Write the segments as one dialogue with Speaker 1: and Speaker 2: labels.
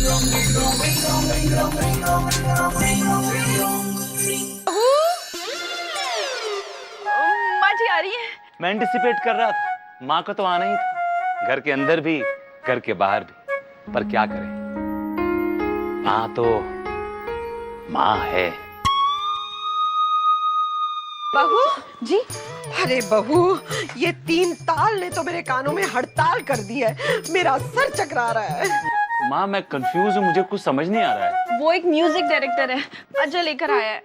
Speaker 1: माँ जी आ रही है।
Speaker 2: मैं एंटिसिपेट कर रहा था, माँ को तो आना ही था, घर के अंदर भी घर के बाहर भी, पर क्या करें, माँ तो माँ है।
Speaker 3: बहू
Speaker 1: जी
Speaker 3: अरे बहू, ये 3 ताल ने तो मेरे कानों में हड़ताल कर दी है, मेरा सर चकरा रहा है।
Speaker 2: माँ मैं कंफ्यूज हूँ, मुझे कुछ समझ नहीं आ रहा है।
Speaker 1: वो एक म्यूजिक डायरेक्टर है, अजय लेकर आया है।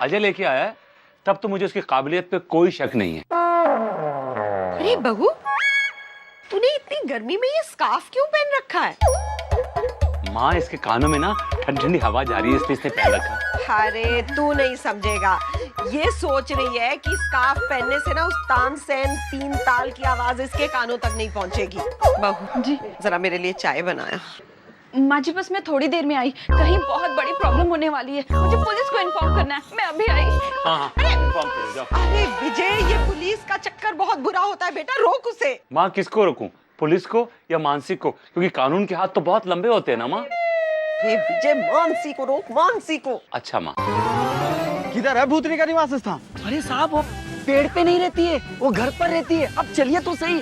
Speaker 2: अजय लेके आया है? तब तो मुझे उसकी काबिलियत पे कोई शक नहीं है।
Speaker 3: अरे बहू, तूने इतनी गर्मी में ये स्कार्फ क्यों पहन रखा है?
Speaker 2: माँ इसके कानों में ना ठंडी ठंडी हवा जा रही है, इसलिए इसने पहन रखा।
Speaker 3: अरे तू नहीं समझेगा, ये सोच रही है कि स्कार्फ पहनने से ना उस तानसेन 3 ताल की आवाज इसके कानों तक नहीं पहुंचेगी। बहू
Speaker 1: जी
Speaker 3: जरा मेरे लिए चाय बनाया।
Speaker 1: माँ जी बस मैं थोड़ी देर में आई, कहीं बहुत बड़ी प्रॉब्लम होने वाली है, मुझे पुलिस को इन्फॉर्म करना है, मैं अभी आई।
Speaker 2: हाँ, इन्फॉर्म करो, जाओ।
Speaker 3: अरे विजय, ये पुलिस का चक्कर बहुत बुरा होता है बेटा, रोक उसे।
Speaker 2: माँ किसको रोकूं, पुलिस को या मानसी को? क्योंकि कानून के हाथ तो बहुत लंबे होते हैं ना माँ।
Speaker 3: हे विजय, मानसी को रोक, मानसी को।
Speaker 2: अच्छा माँ।
Speaker 4: किधर है भूतनी का निवास स्थान?
Speaker 5: अरे साहब वो पेड़ पे नहीं रहती है, वो घर पर रहती है। अब चलिए तो सही।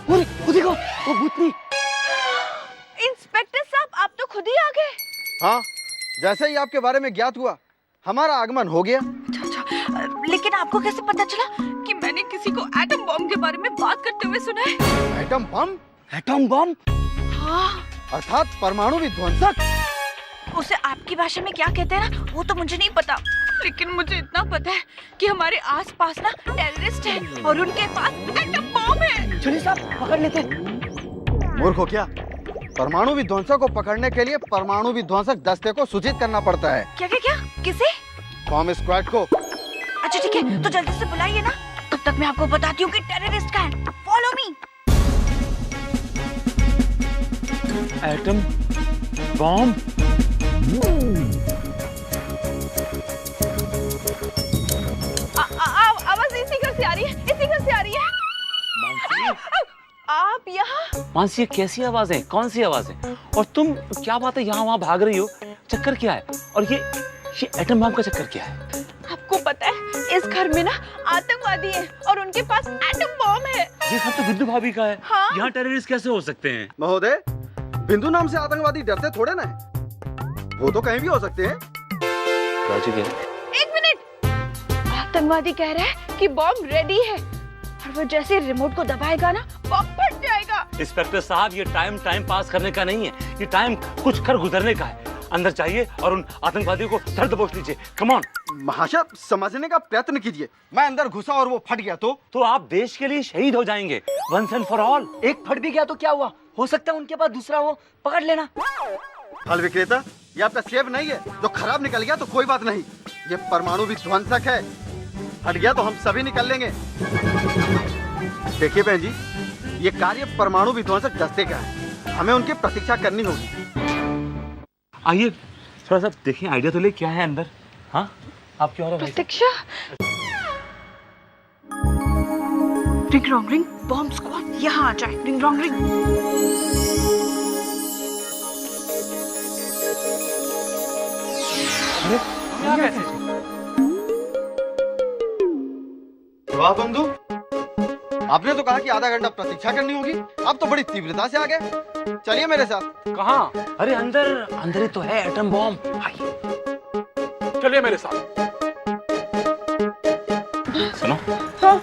Speaker 5: वो देखो वो भूतनी।
Speaker 1: इंस्पेक्टर साहब आप तो खुद ही आ गए।
Speaker 4: हाँ, जैसे ही आपके बारे में ज्ञात हुआ हमारा आगमन हो गया।
Speaker 1: अच्छा, लेकिन आपको कैसे पता चला कि मैंने किसी को एटम बॉम्ब के बारे में बात करते हुए सुना है?
Speaker 4: Atom bomb?
Speaker 5: Atom bomb?
Speaker 1: हाँ,
Speaker 4: अर्थात परमाणु विध्वंसक।
Speaker 1: उसे आपकी भाषा में क्या कहते हैं ना, वो तो मुझे नहीं पता, लेकिन मुझे इतना पता है कि हमारे आसपास ना टेररिस्ट हैं और उनके पास एटम बॉम्ब है।
Speaker 5: चलिए साहब पकड़ लेते।
Speaker 4: मूर्ख हो क्या? परमाणु विध्वंसक को पकड़ने के लिए परमाणु विध्वंसक दस्ते को सूचित करना पड़ता है।
Speaker 1: क्या क्या क्या? किसे?
Speaker 4: बॉम्ब स्क्वाड को।
Speaker 1: अच्छा ठीक है, तो जल्दी से बुलाइए ना, तब तक मैं आपको बताती हूँ कि टेररिस्ट का है। Follow me.
Speaker 2: Atom bomb?
Speaker 1: आवाज इसी घर से आ रही है, इसी घर से आ रही है।
Speaker 2: मानसी,
Speaker 1: आप यहाँ?
Speaker 2: मानसी ये कैसी आवाज है, कौन सी आवाज है? और तुम क्या बात है यहाँ वहाँ भाग रही हो? चक्कर क्या है? और ये एटम बम का चक्कर क्या है?
Speaker 1: आपको पता है इस घर में ना आतंकवादी है और उनके पास एटम बॉम्ब है।
Speaker 2: ये घर तो बिंदु भाभी का है।
Speaker 1: हाँ?
Speaker 2: यहाँ टेररिस्ट कैसे हो सकते हैं?
Speaker 4: महोदय, बिंदु नाम से आतंकवादी डरते थोड़े ना है, वो तो कहीं भी हो सकते हैं।
Speaker 1: एक मिनट, आतंकवादी कह रहा है कि बॉम्ब रेडी है और वो जैसे रिमोट को दबाएगा ना बॉम्ब फट जाएगा।
Speaker 2: इंस्पेक्टर साहब ये टाइम पास करने का नहीं है, ये टाइम कुछ कर गुजरने का है। अंदर जाइए और उन आतंकवादियों को सर दबोच लीजिए। Come on.
Speaker 4: महाशय समझने का प्रयत्न कीजिए, मैं अंदर घुसा और वो फट गया तो
Speaker 2: आप देश के लिए शहीद हो जाएंगे, वंस एंड फॉर ऑल।
Speaker 5: एक फट भी गया तो क्या हुआ, हो सकता है उनके पास दूसरा हो, पकड़ लेना।
Speaker 4: फल विक्रेता, ये आपका सेब नहीं है, जो खराब निकल गया तो कोई बात नहीं, ये परमाणु विध्वंसक है, हट गया तो हम सभी निकल लेंगे। देखिए बहन जी, ये कार्य परमाणु विध्वंसक दस्ते का है, हमें उनकी प्रतीक्षा करनी होगी।
Speaker 2: आइए थोड़ा सा देखिए, आइडिया तो ले क्या है अंदर। हाँ आप क्यों आ रहे हो?
Speaker 1: प्रतीक्षा। Ring wrong ring, bomb squad यहाँ आ जाए। Ring wrong ring.
Speaker 4: वाह बंधु, आपने तो कहा कि आधा घंटा प्रतीक्षा करनी होगी, आप तो बड़ी तीव्रता से आ गए। चलिए मेरे साथ।
Speaker 2: कहाँ? अरे अंदर ही तो है एटम बॉम्ब। आइए चलिए मेरे साथ। सुनो,
Speaker 1: हाँ?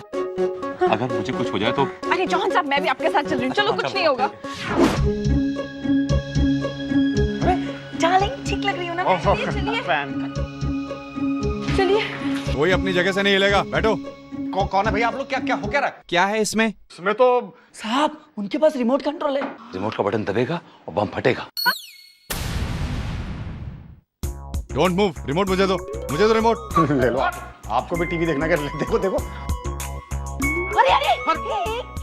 Speaker 2: अगर मुझे कुछ हो जाए तो?
Speaker 1: अरे जॉन साहब, मैं भी आपके साथ चल रही हूँ, चलो कुछ नहीं होगा। डार्लिंग ठीक लग रही हो ना? चलिए चलिए।
Speaker 6: कोई अपनी जगह से नहीं हिलेगा, बैठो।
Speaker 4: कौन है भैया आप लोग? क्या हो क्या रहा है?
Speaker 6: क्या है इसमें?
Speaker 4: इसमें तो
Speaker 5: साहब उनके पास रिमोट कंट्रोल है।
Speaker 2: रिमोट का बटन दबेगा और बम फटेगा।
Speaker 6: डोंट मूव, रिमोट मुझे दो रिमोट।
Speaker 4: ले लो, आपको भी टीवी देखना क्या? देखो
Speaker 1: अरे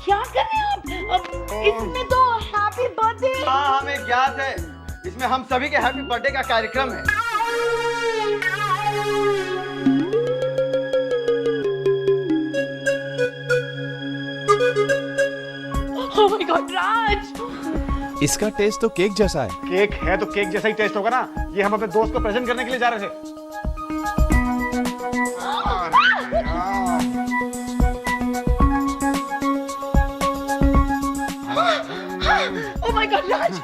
Speaker 1: क्या कर रहे हैं आप? इसमें तो हैप्पी बर्थडे।
Speaker 4: हाँ हमें ज्ञात है, इसमें हम सभी के हैप्पी बर्थडे का कार्यक्रम है।
Speaker 1: ओह माय गॉड राज,
Speaker 6: इसका टेस्ट तो केक जैसा है।
Speaker 7: केक है तो केक जैसा ही टेस्ट होगा ना। ये हम अपने दोस्त को प्रेजेंट करने के लिए जा रहे थे।
Speaker 1: ओह माय गॉड राज,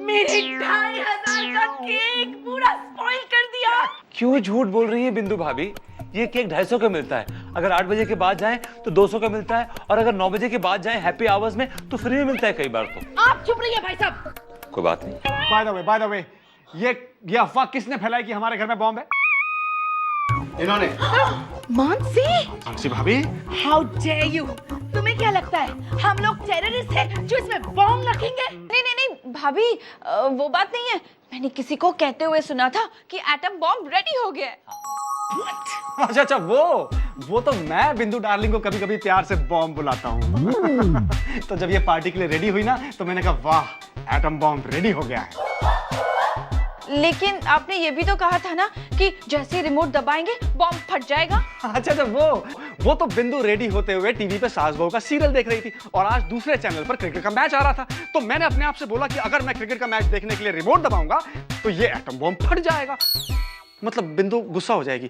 Speaker 1: मेरे 2500 का केक पूरा स्पॉइल कर दिया।
Speaker 2: क्यों झूठ बोल रही है बिंदु भाभी? ये केक 250 का मिलता है। अगर 8 बजे के बाद जाएं तो 200 का मिलता है, और अगर 9 बजे के बाद जाएं हैप्पी आवर्स में तो फ्री में मिलता है कई बार तो।
Speaker 1: आप चुप रहिए भाई साहब।
Speaker 2: कोई बात नहीं।
Speaker 7: बाय द वे, ये अफवाह किसने फैलाई कि हमारे घर में बॉम्ब है?
Speaker 4: इन्होंने।
Speaker 7: मानसी भाभी,
Speaker 1: हाउ डेयर यू। तुम्हें क्या लगता है हम लोग टेररिस्ट हैं जो इसमें बॉम्ब रखेंगे? नहीं भाभी, वो बात नहीं है। मैंने किसी को कहते हुए सुना था कि एटम बॉम्ब रेडी हो गया है।
Speaker 7: अच्छा, वो तो मैं बिंदु डार्लिंग को कभी कभी प्यार से बॉम्ब बुलाता हूँ। तो जब ये पार्टी के लिए रेडी हुई ना, तो मैंने कहा वाह, एटम बॉम्ब रेडी हो गया है।
Speaker 1: लेकिन आपने ये भी तो कहा था ना कि जैसे ही रिमोट दबाएंगे बॉम्ब फट जाएगा।
Speaker 7: अच्छा, वो तो बिंदु रेडी होते हुए टीवी पे सास बहू का सीरियल देख रही थी, और आज दूसरे चैनल पर क्रिकेट का मैच आ रहा था। तो मैंने अपने आप से बोला कि अगर मैं क्रिकेट का मैच देखने के लिए रिमोट दबाऊंगा तो ये एटम बॉम्ब फट जाएगा, मतलब बिंदु गुस्सा हो जाएगी।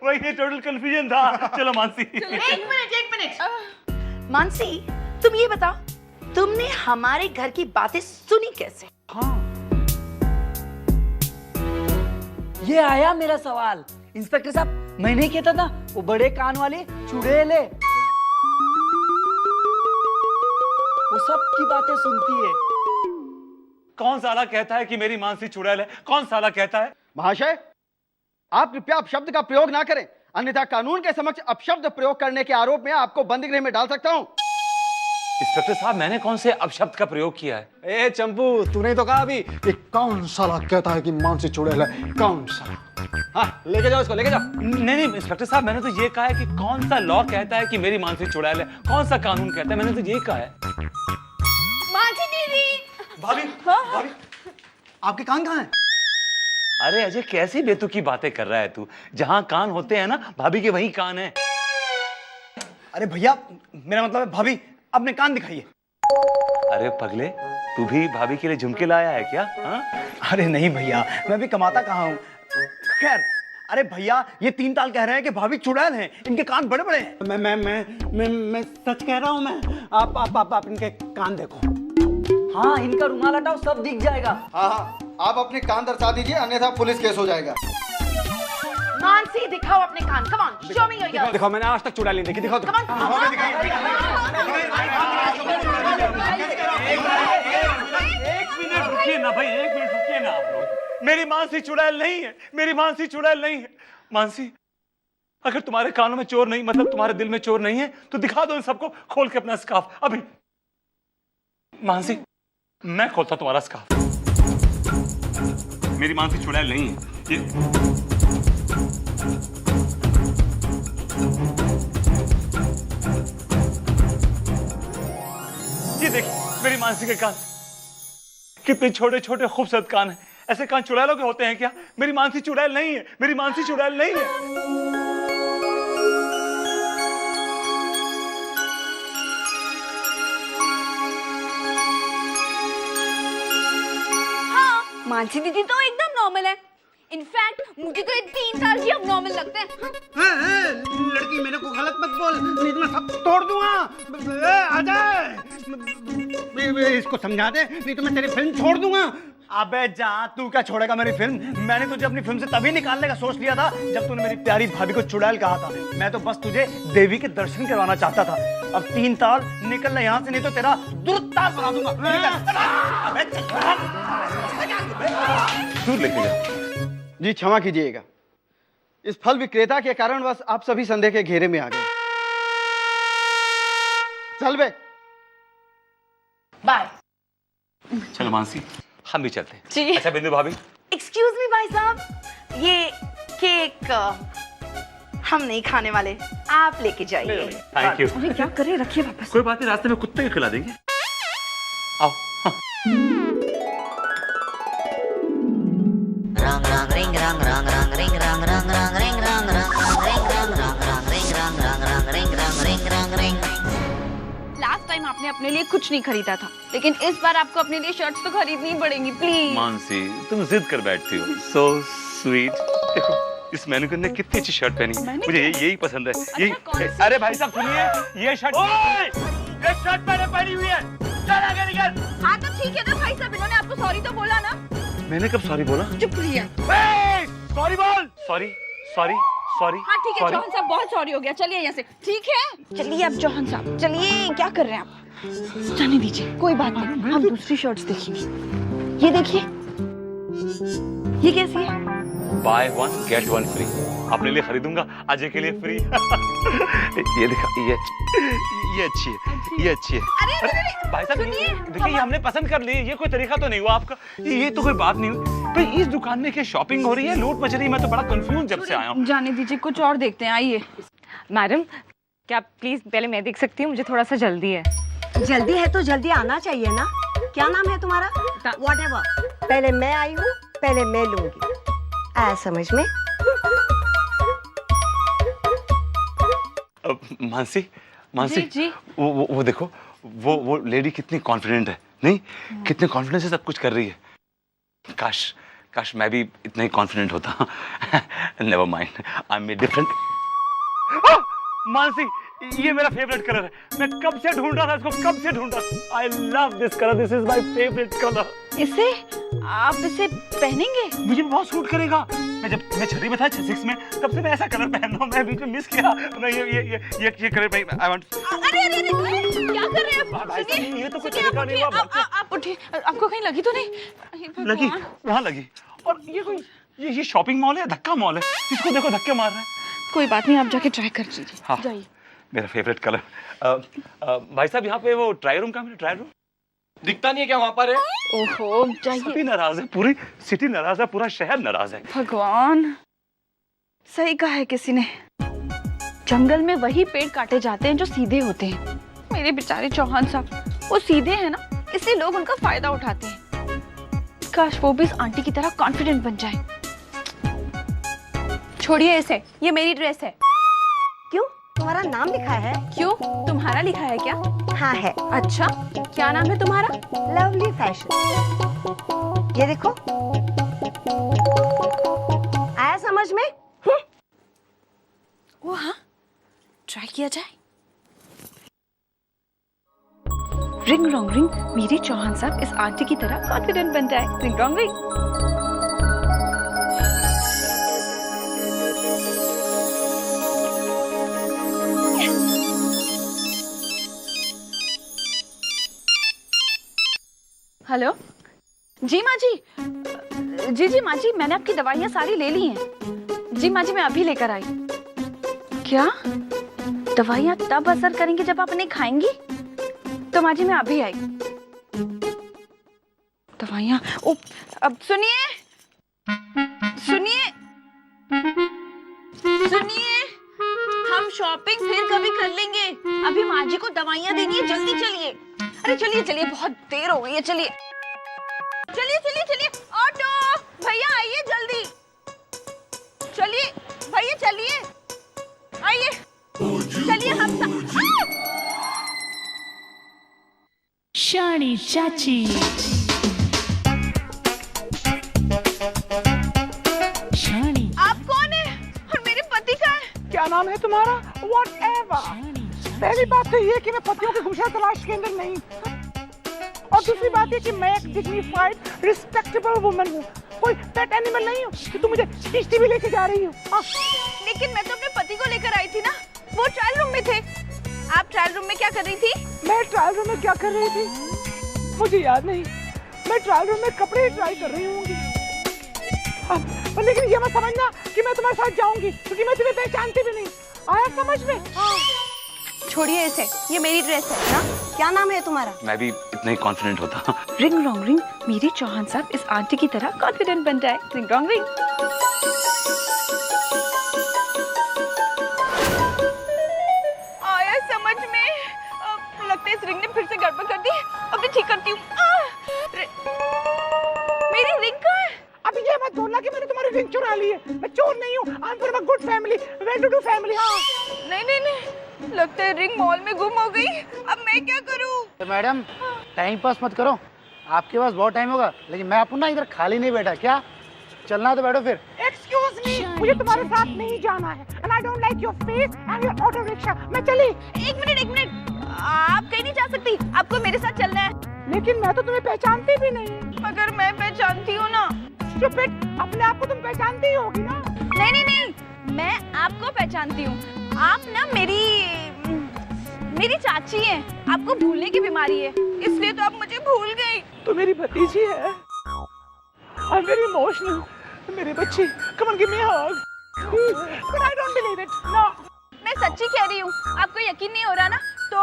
Speaker 2: वही टोटल कंफ्यूजन था। चलो मानसी।
Speaker 1: एक मिनट। मानसी, तुम ये बताओ, तुमने हमारे घर की बातें सुनी कैसे?
Speaker 7: हाँ,
Speaker 5: ये आया मेरा सवाल। इंस्पेक्टर साहब, मैंने कहता था वो बड़े कान वाले चुड़ैल है, वो सबकी बातें सुनती है।
Speaker 2: कौन साला कहता है कि मेरी मानसी चुड़ैल है? कौन साला कहता है?
Speaker 4: महाशय, आप कृपया अपशब्द का प्रयोग ना करें, अन्यथा कानून के समक्ष अपशब्द प्रयोग करने के आरोप में आपको बंदी गृह में डाल सकता हूं।
Speaker 2: इंस्पेक्टर साहब, मैंने कौन से अपशब्द का प्रयोग किया है?
Speaker 7: ए चंपू, तूने तो कहा अभी कि कौन साला कहता है कि मानसी चुड़ैल है, कौन साला? हाँ, लेके जाओ इसको, लेके जाओ।
Speaker 2: नहीं इंस्पेक्टर साहब, मैंने तो ये कहा है कि कौन सा लॉ कहता है कि मेरी मानसी चुड़ैल है, कौन सा कानून कहता है, मैंने तो ये कहा है।
Speaker 1: मानसी दीदी।
Speaker 2: भाभी, भाभी,
Speaker 7: आपके कान कहाँ हैं?
Speaker 2: अरे अजय, कैसी बेतुकी बातें कर रहा है तू? जहां कान होते हैं ना भाभी के, वहीं कान है।
Speaker 7: अरे भैया, मेरा मतलब है भाभी, अपने कान दिखाइए।
Speaker 2: अरे पगले, तू भी भाभी के लिए झुमके लाया है क्या? हाँ?
Speaker 7: अरे नहीं भैया, मैं भी कमाता कहाँ हूँ। खैर, अरे भैया, ये 3 ताल कह रहे हैं कि भाभी चुड़ैल हैं, इनके कान बड़े बड़े हैं। मैं सच कह रहा हूँ। मैं आप इनके कान देखो।
Speaker 5: हाँ, इनका रुमाल हटाओ, सब दिख जाएगा।
Speaker 4: हाँ, आप अपने कान दर्शा दीजिए, अन्यथा पुलिस केस हो जाएगा।
Speaker 1: मानसी, दिखाओ अपने कान। Come on, show me your ears.
Speaker 7: दिखाओ, मैंने आज तक चुड़ैल नहीं देखी। दिखाओ तो।
Speaker 2: एक मिनट रुकिए ना भाई, एक मिनट रुकिए ना आप लोग। मेरी मानसी चुड़ैल नहीं है, मेरी मानसी चुड़ैल नहीं है। मानसी, अगर तुम्हारे कानों में चोर नहीं, मतलब तुम्हारे दिल में चोर नहीं है, तो दिखा दो इन सबको खोल के अपना स्कार्फ अभी। मानसी, मैं खोलता तुम्हारा स्कार्फ। मेरी मानसी चुड़ैल नहीं है ये। ये देखिए मेरी मानसी के कान, कितने छोटे छोटे खूबसूरत कान हैं। ऐसे कान चुड़ैलों के होते हैं क्या? मेरी मानसी चुड़ैल नहीं है, मेरी मानसी चुड़ैल नहीं है।
Speaker 1: मानसी दीदी तो एकदम नॉर्मल है। इनफैक्ट मुझे तो ये 3 साल ही अब नॉर्मल लगते हैं।
Speaker 7: लड़की, मेरे को गलत मत बोल, नहीं तो मैं सब तोड़ दूंगा। अजय, इसको समझा दे, नहीं तो मैं तेरी फिल्म छोड़ दूंगा। अबे जा, तू क्या छोड़ेगा मेरी फिल्म? मैंने तुझे अपनी फिल्म से तभी निकालने का सोच लिया था जब तूने मेरी प्यारी भाभी को चुड़ैल कहा था। मैं तो बस तुझे देवी के दर्शन करवाना चाहता था। अब 3 ताल निकल ले यहाँ से, नहीं तो तेरा दुर्ताल बना दूंगा। अबे
Speaker 2: दूर लेके जा।
Speaker 4: जी क्षमा कीजिएगा, इस फल विक्रेता के कारणवश आप सभी संदेह के घेरे में आ गए। चल बे।
Speaker 1: बाय।
Speaker 2: चलो मानसी, हम भी चलते हैं।
Speaker 1: जी।
Speaker 2: अच्छा बिंदु भाभी।
Speaker 1: एक्सक्यूज मी भाई साहब, ये केक हम नहीं खाने वाले, आप लेके जाइए।
Speaker 2: Thank you.
Speaker 1: अरे क्या करे, रखिए वापस।
Speaker 2: कोई बात नहीं, रास्ते में कुत्ते को खिला देंगे। आओ।
Speaker 8: rang rang ring rang rang rang ring rang rang rang ring rang rang rang ring rang rang
Speaker 1: आपने अपने लिए कुछ नहीं खरीदा था, लेकिन इस बार आपको अपने लिए शर्ट्स तो खरीदनी पड़ेंगी प्लीज।
Speaker 2: मानसी तुम जिद कर बैठती हो, सो स्वीट। देखो इस मैनिक्विन ने कितनी अच्छी शर्ट पहनी है, मुझे यही पसंद है। यही
Speaker 1: कौन सी?
Speaker 2: अरे भाई साहब सुनिए, ये शर्ट ये शर्ट मैंने पहनी हुई है। चल आगे निकल।
Speaker 1: हाँ तो ठीक है ना भाई साहब, इन्होंने आपको सॉरी तो बोला ना।
Speaker 2: मैंने कब सॉरी बोला?
Speaker 1: चुप रहिए।
Speaker 2: सॉरी बोल। Sorry sorry sorry.
Speaker 1: हाँ ठीक है चौहान साहब, बहुत सॉरी हो गया, चलिए यहाँ से। ठीक है चलिए आप चौहान साहब, चलिए। क्या कर रहे हैं आप? जाने दीजिए, कोई बात नहीं, हम दूसरी शर्ट्स देखेंगे। ये देखिए, ये कैसी है?
Speaker 2: By one get one free. अपने लिए खरीदूंगा, अजय के लिए फ्री। ये देखा, ये अच्छी है, ये अच्छी है।
Speaker 1: अरे
Speaker 2: भाई साहब
Speaker 1: सुनिए,
Speaker 2: देखिए, ये हमने पसंद कर ली, ये कोई तरीका तो नहीं हुआ आपका। ये तो कोई बात नहीं हुई भाई। इस दुकान में क्या शॉपिंग हो रही है, लूट मच रही है? मैं तो बड़ा कंफ्यूज जब से आया हूँ।
Speaker 1: जाने दीजिए, कुछ और देखते हैं, आइए।
Speaker 8: मैडम क्या प्लीज पहले मैं देख सकती हूँ, मुझे थोड़ा सा जल्दी है।
Speaker 3: जल्दी है तो जल्दी आना चाहिए ना। क्या नाम है तुम्हारा? Whatever. पहले मैं आई हूँ, पहले मैं लूंगी। आया समझ में?
Speaker 2: मानसी मानसी
Speaker 1: जी।
Speaker 2: वो देखो, वो लेडी कितनी कॉन्फिडेंट है, नहीं कितने कॉन्फिडेंस से सब कुछ कर रही है। काश मैं भी इतना ही कॉन्फिडेंट होता। Never mind, I am different. Mansi ये मेरा फेवरेट कलर है, मैं कब से ढूंढ रहा था इसको, कब से ढूंढ रहा। I love this colour, this is my favourite colour.
Speaker 1: इसे आप इसे पहनेंगे?
Speaker 2: मुझे बहुत सूट करेगा। मैं छठी में था 6 में, तब से मैं ऐसा कलर पहन रहा हूं। मैं बीच में मिस किया। मैं ये कलर भाई आई वांट।
Speaker 1: अरे क्या कर रहे हैं आप?
Speaker 2: ये तो कोई तरीका नहीं हुआ।
Speaker 1: आप उठिए, आपको कहीं लगी तो नहीं?
Speaker 2: लगी, वहाँ लगी। और ये शॉपिंग मॉल है, धक्का मॉल है, इसको देखो धक्के मार रहा है।
Speaker 1: कोई बात नहीं, आप जाके ट्राई कर लीजिए।
Speaker 2: हाँ,
Speaker 1: जाइए।
Speaker 2: मेरा फेवरेट कलर। भाई साहब यहाँ पे वो ट्राई रूम का, ट्राई रूम
Speaker 9: दिखता नहीं है क्या वहाँ पर है?
Speaker 1: ओहो, जाइए।
Speaker 2: सभी नाराज है, पूरी सिटी नाराज है, पूरा शहर नाराज है।
Speaker 1: भगवान, सही कहा है किसी ने, जंगल में वही पेड़ काटे जाते हैं जो सीधे होते हैं। मेरे बेचारे चौहान साहब, वो सीधे हैं ना, इसलिए लोग उनका फायदा उठाते हैं। काश वो भी इस आंटी की तरह कॉन्फिडेंट बन जाए। छोड़िए इसे, ये मेरी ड्रेस है।
Speaker 3: क्यों? तुम्हारा नाम लिखा है?
Speaker 1: क्यों, तुम्हारा लिखा है क्या?
Speaker 3: हाँ है।
Speaker 1: अच्छा, क्या नाम है तुम्हारा?
Speaker 3: Lovely fashion. ये देखो, आया समझ में?
Speaker 1: वो हाँ, ट्राई किया जाए। रिंग रोंग रिंग, मेरे चौहान साहब इस आंटी की तरह कॉन्फिडेंट बन जाए। रिंग रोंग रिंग। हेलो जी माँ जी। जी माँ जी, मैंने आपकी दवाइयाँ सारी ले ली हैं। जी माँ जी, मैं अभी लेकर आई। क्या दवाइयाँ तब असर करेंगी जब आप उन्हें खाएंगी? तो माँ जी मैं अभी आई। दवाइयाँ, ओ अब सुनिए सुनिए सुनिए, हम शॉपिंग फिर कभी कर लेंगे, अभी माँ जी को दवाइयाँ देनी है, जल्दी चलिए। अरे चलिए चलिए, बहुत देर हो गई है, चलिए चलिए चलिए चलिए। ऑटो भैया आइए जल्दी, चलिए भैया चलिए, आइए चलिए। हम
Speaker 10: शानी चाची, शानी,
Speaker 1: आप कौन है और मेरे पति का है?
Speaker 11: क्या नाम है तुम्हारा? Whatever. पहली बात तो ये कि मैं पतियों की गुमशुदा तलाश के अंदर नहीं, और दूसरी बात ये कि मैं एक डिग्निफाइड रिस्पेक्टेबल वुमन हूँ, कोई पेट एनिमल नहीं हूँ कि तुम मुझे किश्ती भी लेके जा रही हो।
Speaker 1: लेकिन मैं तो अपने पति को लेकर आई थी ना, वो ट्रायल रूम में थे। आप ट्रायल रूम में क्या कर रही थी?
Speaker 11: मैं ट्रायल रूम में क्या कर रही थी मुझे याद नहीं, मैं ट्रायल रूम में कपड़े ट्राई कर रही होंगी। लेकिन ये मत समझना कि मैं तुम्हारे साथ जाऊंगी, क्योंकि मैं तुम्हें पहचानती भी नहीं। आया समझ में?
Speaker 1: छोड़िए इसे, ये मेरी ड्रेस है ना।
Speaker 3: क्या नाम है तुम्हारा?
Speaker 2: मैं भी इतना ही कॉन्फिडेंट होता।
Speaker 1: रिंग रोंग रिंग, मेरे चौहान साहब इस आंटी की तरह कॉन्फिडेंट बन जाए। रिंग रोंग रिंग। आया समझ में? लगता है इस रिंग ने फिर से गड़बड़ कर दी, अभी ठीक करती हूँ। मेरी रिंग कहाँ है?
Speaker 11: अब ये मत बोलना कि मैंने तुम्हारी रिंग चुरा ली है, मैं चोर नहीं हूँ। I am from a good family, well to do family. हाँ
Speaker 1: नहीं नहीं नहीं, लगता है रिंग मॉल में गुम हो गई। अब मैं क्या करूं?
Speaker 5: तो मैडम टाइम पास मत करो, आपके पास बहुत टाइम होगा, लेकिन मैं अपना इधर खाली नहीं बैठा। क्या चलना तो बैठो फिर।
Speaker 11: एक्सक्यूज मी, मुझे तुम्हारे साथ नहीं जाना है and I don't like your face and your auto rickshaw. मैं चली।
Speaker 1: एक मिनट, आप कहीं नहीं जा सकती, आपको मेरे साथ चलना है।
Speaker 11: लेकिन मैं तो तुम्हें पहचानती भी नहीं।
Speaker 1: मगर मैं पहचानती हूँ ना।
Speaker 11: स्टूपिड, अपने आप को तुम पहचानती ही होगी ना।
Speaker 1: नहीं, मैं आपको पहचानती हूँ। आप ना मेरी चाची हैं। आपको भूलने की बीमारी है, इसलिए तो आप मुझे भूल गई।
Speaker 11: तो मेरी भतीजी है। I am very emotional. मेरी बच्ची, come on give me a hug. But I don't believe it. No,
Speaker 1: मैं सच्ची कह रही हूँ। आपको यकीन नहीं हो रहा ना, तो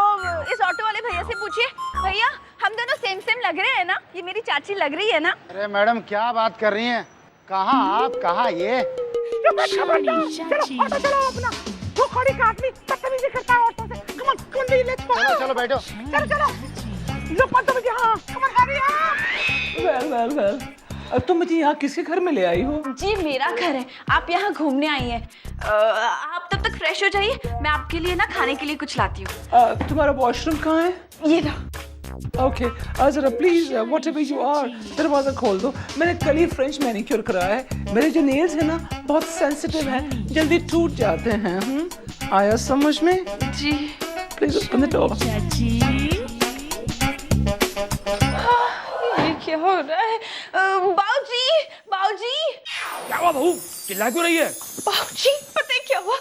Speaker 1: इस ऑटो वाले भैया से पूछिए। भैया, हम दोनों सेम लग रहे हैं ना? ये मेरी चाची लग रही है ना?
Speaker 5: अरे मैडम क्या बात कर रही हैं? कहाँ आप, कहाँ ये?
Speaker 11: चलो चलो अपना। वो खड़ी काटनी बदतमीजी करता है औरतों से। Come on let's go.
Speaker 5: चलो बैठो।
Speaker 11: चलो लोग बदतमीजी। हाँ कम ऑन हरी।
Speaker 7: वेल अब तुम मुझे यहाँ किसके घर में ले आई हो?
Speaker 1: जी मेरा घर है, आप यहाँ घूमने आई हैं। आप तब तक फ्रेश हो जाइए, मैं आपके लिए ना खाने के लिए कुछ लाती हूँ।
Speaker 7: तुम्हारा वॉशरूम कहाँ है?
Speaker 1: ये ना।
Speaker 7: ओके, जरा please whatever you are दरवाजा खोल दो। मैंने कल ही फ्रेंच मैनिक्योर कराया है। मेरे जो नेल्स है ना बहुत सेंसिटिव हैं, जल्दी टूट जाते हैं। आया समझ में?
Speaker 1: जी
Speaker 7: प्लीज ओपन द डोर।
Speaker 10: चाची
Speaker 1: ये क्या हो रहा है? बाऊजी
Speaker 9: क्या हुआ बहू, चिल्ला क्यों रही है?
Speaker 1: बाऊजी, पता है क्या हुआ?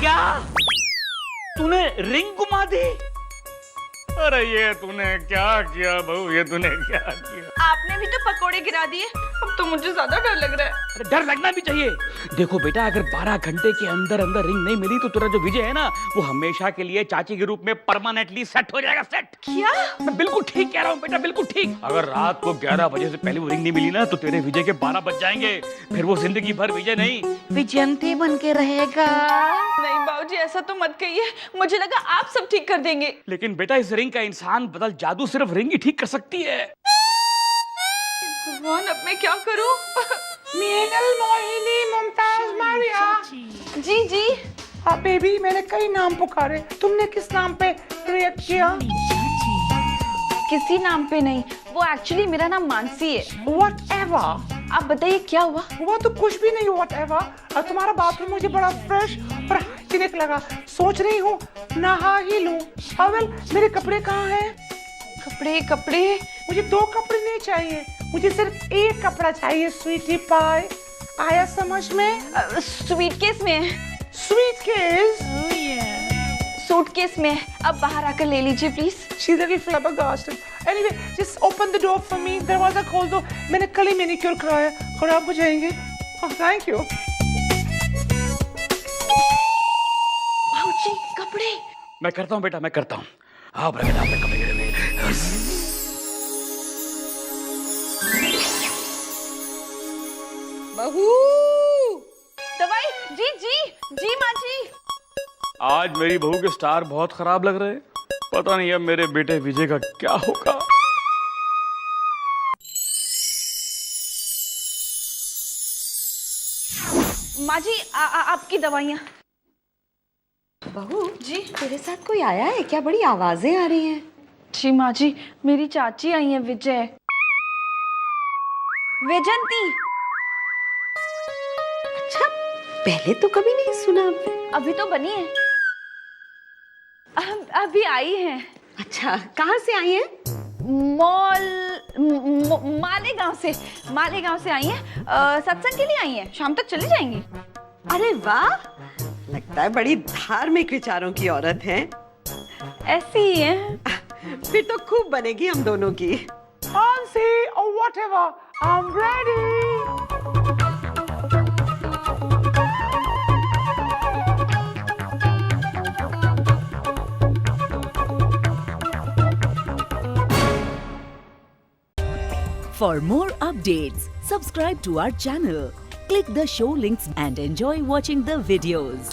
Speaker 2: क्या तूने रिंग घुमा दी? अरे ये तूने क्या किया बहू, ये तूने क्या किया?
Speaker 1: आपने भी तो पकोड़े गिरा दिए। अब तो मुझे ज्यादा डर लग रहा है।
Speaker 9: अरे डर लगना भी चाहिए। देखो बेटा, अगर 12 घंटे के अंदर रिंग नहीं मिली तो तेरा जो विजय है ना, वो हमेशा के लिए चाची के रूप में परमानेंटली सेट हो जाएगा। सेट।
Speaker 1: क्या?
Speaker 9: मैं बिल्कुल ठीक कह रहा हूँ बेटा, बिल्कुल ठीक। अगर रात को 11 बजे से पहले वो रिंग नहीं मिली ना, तो तेरे विजय के 12 बज जाएंगे। फिर वो जिंदगी भर विजय नहीं,
Speaker 10: विजयंती बन के रहेगा।
Speaker 1: नहीं बाऊजी, ऐसा तो मत कहिए। मुझे लगा आप सब ठीक कर देंगे।
Speaker 9: लेकिन बेटा इस रिंग का इंसान बदल जादू सिर्फ रिंग ही ठीक कर सकती है।
Speaker 1: भगवान, अब मैं क्या करूं?
Speaker 11: मीनल, मोहिनी, मुमताज, मारिया।
Speaker 1: जी
Speaker 11: हाँ बेबी, मैंने कई नाम पुकारे, तुमने किस नाम पे रिएक्ट किया?
Speaker 1: किसी नाम पे नहीं, वो एक्चुअली मेरा नाम मानसी है।
Speaker 11: Whatever।
Speaker 1: आप बताइए क्या हुआ?
Speaker 11: हुआ तो कुछ भी नहीं। Whatever। और तुम्हारा बाथरूम मुझे बड़ा फ्रेश और हाइजीनिक लगा। सोच रही हूँ नहा ही लूं। अवेल, मेरे कपड़े कहाँ हैं?
Speaker 1: कपड़े?
Speaker 11: मुझे 2 कपड़े नहीं चाहिए, मुझे सिर्फ एक कपड़ा चाहिए। स्वीटी पाई, आया समझ में?
Speaker 1: सूटकेस में है।
Speaker 11: सूटकेस?
Speaker 1: सूटकेस में है। अब बाहर आकर ले लीजिए please.
Speaker 11: She's a little flabbergasted. Anyway, just open the door for me. दरवाजा खोल दो, मैंने कल ही मैनिक्योर कराया, खराब हो जाएंगे। Oh, thank you.
Speaker 1: बाऊजी, कपड़े।
Speaker 9: मैं करता हूँ बेटा, मैं करता हूँ। आओ बेटा, आपने कपड़े गिरे हुए।
Speaker 1: बहू, दवाई। जी माँ जी।
Speaker 9: आज मेरी बहू के स्टार बहुत खराब लग रहे हैं। पता नहीं अब मेरे बेटे विजय का क्या होगा।
Speaker 1: माँ जी, आपकी दवाइयाँ।
Speaker 3: बहू
Speaker 1: जी
Speaker 3: तेरे साथ कोई आया है क्या? बड़ी आवाजें आ रही हैं।
Speaker 1: जी माँ जी, मेरी चाची आई है विजयंती।
Speaker 3: अच्छा, पहले तो कभी नहीं सुना आपने।
Speaker 1: अभी तो बनी है। अभी आई है।
Speaker 3: अच्छा, कहाँ से आई हैं?
Speaker 1: मालेगांव से आई हैं। सत्संग के लिए आई हैं, शाम तक चली जाएंगी।
Speaker 3: अरे वाह, लगता है बड़ी धार्मिक विचारों की औरत है।
Speaker 1: ऐसी ही है।
Speaker 3: फिर तो खूब बनेगी हम दोनों की।
Speaker 11: Fancy or whatever, I'm ready.
Speaker 10: For more updates, subscribe to our channel, click the show links and enjoy watching the videos.